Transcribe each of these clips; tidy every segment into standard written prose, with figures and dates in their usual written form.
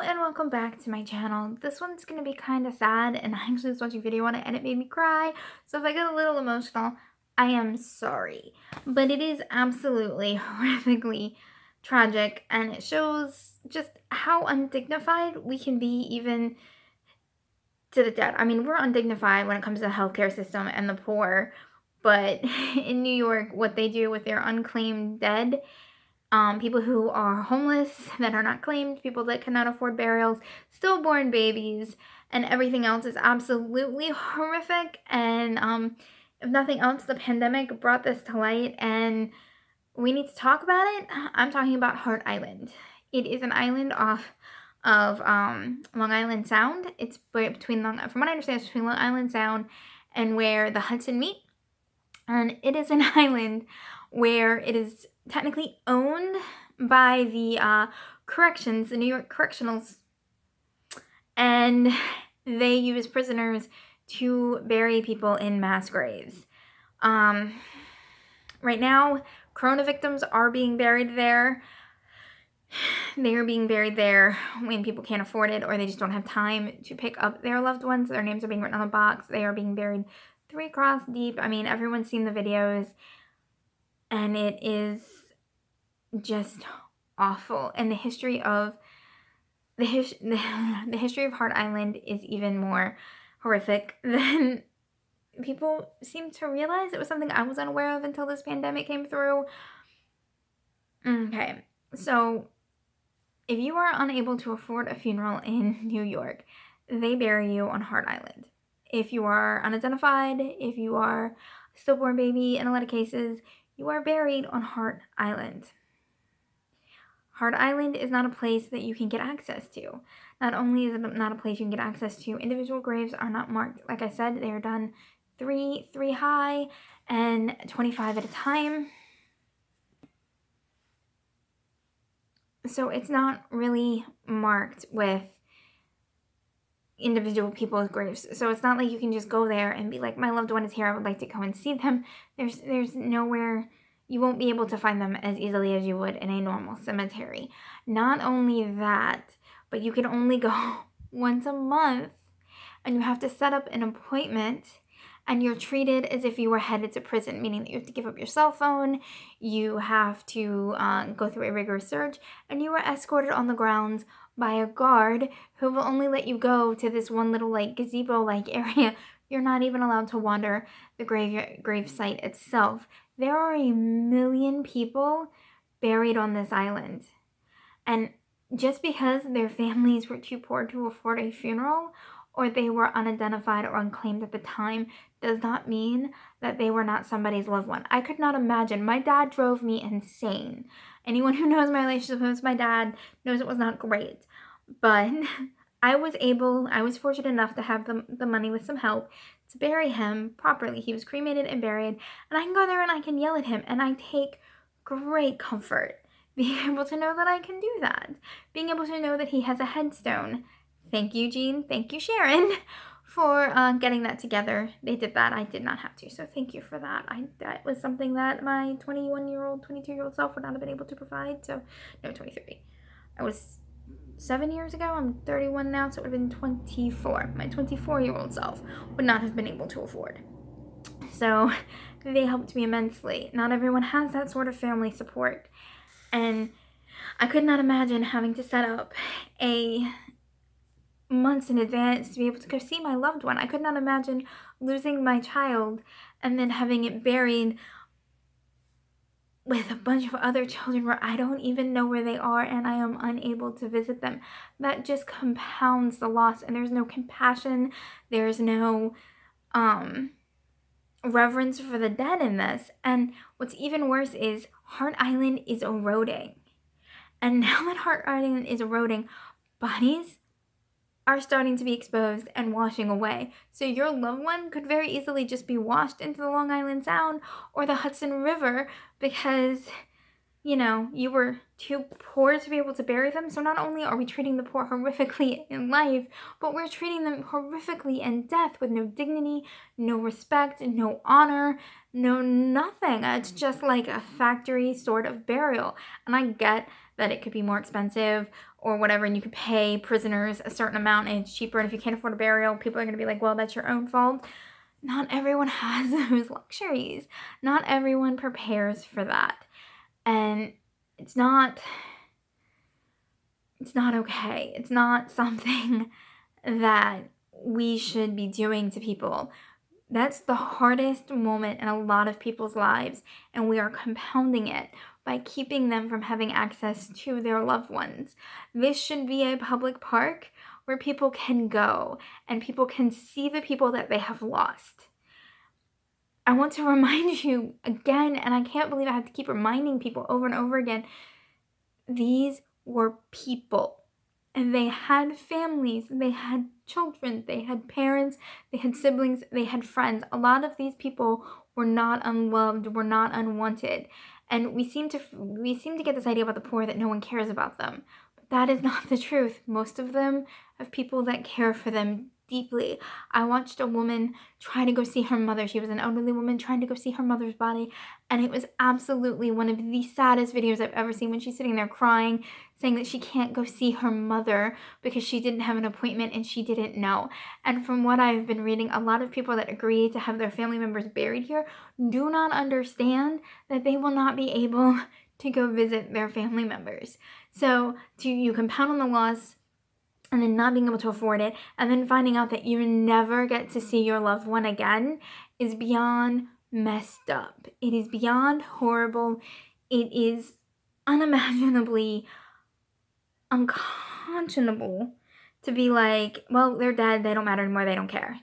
and welcome back to my channel. This one's gonna be kind of sad, and I actually was watching a video on it and it made me cry. So if I get a little emotional, I am sorry. But it is absolutely horrifically tragic, and it shows just how undignified we can be even to the dead. I mean, we're undignified when it comes to the healthcare system and the poor, but in New York, what they do with their unclaimed dead, people who are homeless that are not claimed, people that cannot afford burials, stillborn babies, and everything else is absolutely horrific. And if nothing else, the pandemic brought this to light, and we need to talk about it. I'm talking about Hart Island. It is an island off of Long Island Sound. It's between from what I understand, it's between Long Island Sound and where the Hudson meet. And it is an island where it is technically owned by the corrections, the New York Correctionals, and they use prisoners to bury people in mass graves. Right now, corona victims are being buried there. They are being buried there when people can't afford it or they just don't have time to pick up their loved ones. Their names are being written on the box. They are being buried 3 cross deep. I mean, everyone's seen the videos, and it is just awful. And the history of the history of Hart Island is even more horrific than people seem to realize. It was something I was unaware of until this pandemic came through. Okay, so if you are unable to afford a funeral in New York, they bury you on Hart Island. If you are unidentified, if you are a stillborn baby, in a lot of cases, you are buried on Hart Island. Hart Island is not a place that you can get access to. Not only is it not a place you can get access to, individual graves are not marked. Like I said, they are done three high and 25 at a time. So it's not really marked with individual people's graves. So it's not like you can just go there and be like, my loved one is here, I would like to go and see them. There's nowhere, you won't be able to find them as easily as you would in a normal cemetery. Not only that, but you can only go once a month, and you have to set up an appointment, and you're treated as if you were headed to prison, meaning that you have to give up your cell phone, you have to go through a rigorous search, and you are escorted on the grounds by a guard who will only let you go to this one little like gazebo-like area. You're not even allowed to wander the grave site itself. There are 1 million people buried on this island. And just because their families were too poor to afford a funeral, or they were unidentified or unclaimed at the time, does not mean that they were not somebody's loved one. I could not imagine. My dad drove me insane. Anyone who knows my relationship with my dad knows it was not great. But I was fortunate enough to have the money with some help to bury him properly. He was cremated and buried, and I can go there and I can yell at him, and I take great comfort being able to know that I can do that. Being able to know that he has a headstone. Thank you, Jean. Thank you, Sharon, for getting that together. They did that. I did not have to. So thank you for that. That was something that my 21-year-old, 22-year-old self would not have been able to provide. So, no, 23. I was 7 years ago. I'm 31 now, so it would have been 24. My 24-year-old self would not have been able to afford. So they helped me immensely. Not everyone has that sort of family support. And I could not imagine having to set up months in advance to be able to go see my loved one. I could not imagine losing my child and then having it buried with a bunch of other children where I don't even know where they are and I am unable to visit them. That just compounds the loss, and there's no compassion, there's no reverence for the dead in this. And what's even worse is Hart Island is eroding. And now that Hart Island is eroding, bodies are starting to be exposed and washing away. So your loved one could very easily just be washed into the Long Island Sound or the Hudson River because, you were too poor to be able to bury them. So not only are we treating the poor horrifically in life, but we're treating them horrifically in death with no dignity, no respect, no honor, no nothing. It's just like a factory sort of burial. And I get that it could be more expensive or whatever, and you could pay prisoners a certain amount and it's cheaper, and if you can't afford a burial, people are going to be like, well, that's your own fault. Not everyone has those luxuries. Not everyone prepares for that. And it's not okay. It's not something that we should be doing to people. That's the hardest moment in a lot of people's lives, and we are compounding it by keeping them from having access to their loved ones. This should be a public park where people can go and people can see the people that they have lost. I want to remind you again, and I can't believe I have to keep reminding people over and over again, these were people. And they had families, they had children, they had parents, they had siblings, they had friends. A lot of these people were not unloved, were not unwanted. And we seem to get this idea about the poor that no one cares about them. But that is not the truth. Most of them have people that care for them deeply. I watched a woman try to go see her mother. She was an elderly woman trying to go see her mother's body, and it was absolutely one of the saddest videos I've ever seen, when she's sitting there crying, saying that she can't go see her mother because she didn't have an appointment and she didn't know. And from what I've been reading, a lot of people that agree to have their family members buried here do not understand that they will not be able to go visit their family members. So you compound on the loss, and then not being able to afford it, and then finding out that you never get to see your loved one again is beyond messed up. It is beyond horrible. It is unimaginably unconscionable to be like, well, they're dead, they don't matter anymore, they don't care.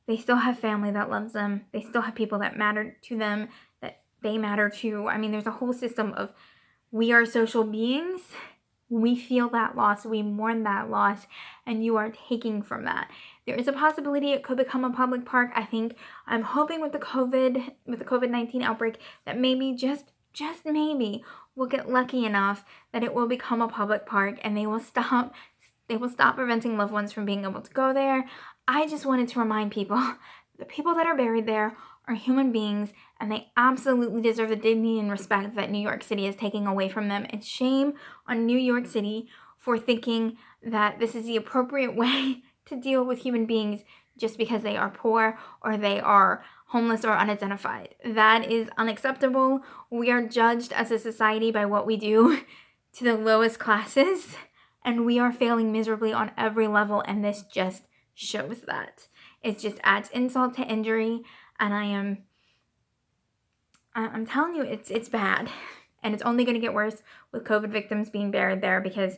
They still have family that loves them. They still have people that matter to them, that they matter to. I mean, there's a whole system of, we are social beings. We feel that loss, we mourn that loss, and you are taking from that. There is a possibility it could become a public park. I'm hoping with the COVID-19 outbreak that maybe, just maybe, we'll get lucky enough that it will become a public park and they will stop preventing loved ones from being able to go there. I just wanted to remind people, the people that are buried there are human beings, and they absolutely deserve the dignity and respect that New York City is taking away from them. And shame on New York City for thinking that this is the appropriate way to deal with human beings just because they are poor or they are homeless or unidentified. That is unacceptable. We are judged as a society by what we do to the lowest classes, and we are failing miserably on every level, and this just shows that. It just adds insult to injury, and I'm telling you, it's bad. And it's only going to get worse with COVID victims being buried there, because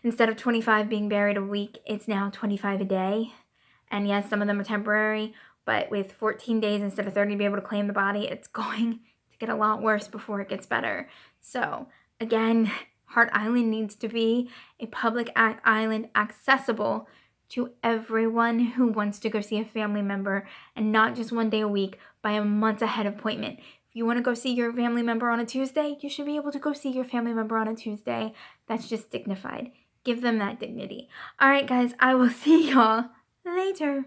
instead of 25 being buried a week, it's now 25 a day. And yes, some of them are temporary, but with 14 days instead of 30 to be able to claim the body, it's going to get a lot worse before it gets better. So again, Hart Island needs to be a public island accessible to everyone who wants to go see a family member, and not just one day a week, by a month ahead appointment. If you want to go see your family member on a Tuesday, you should be able to go see your family member on a Tuesday. That's just dignified. Give them that dignity. All right, guys, I will see y'all later.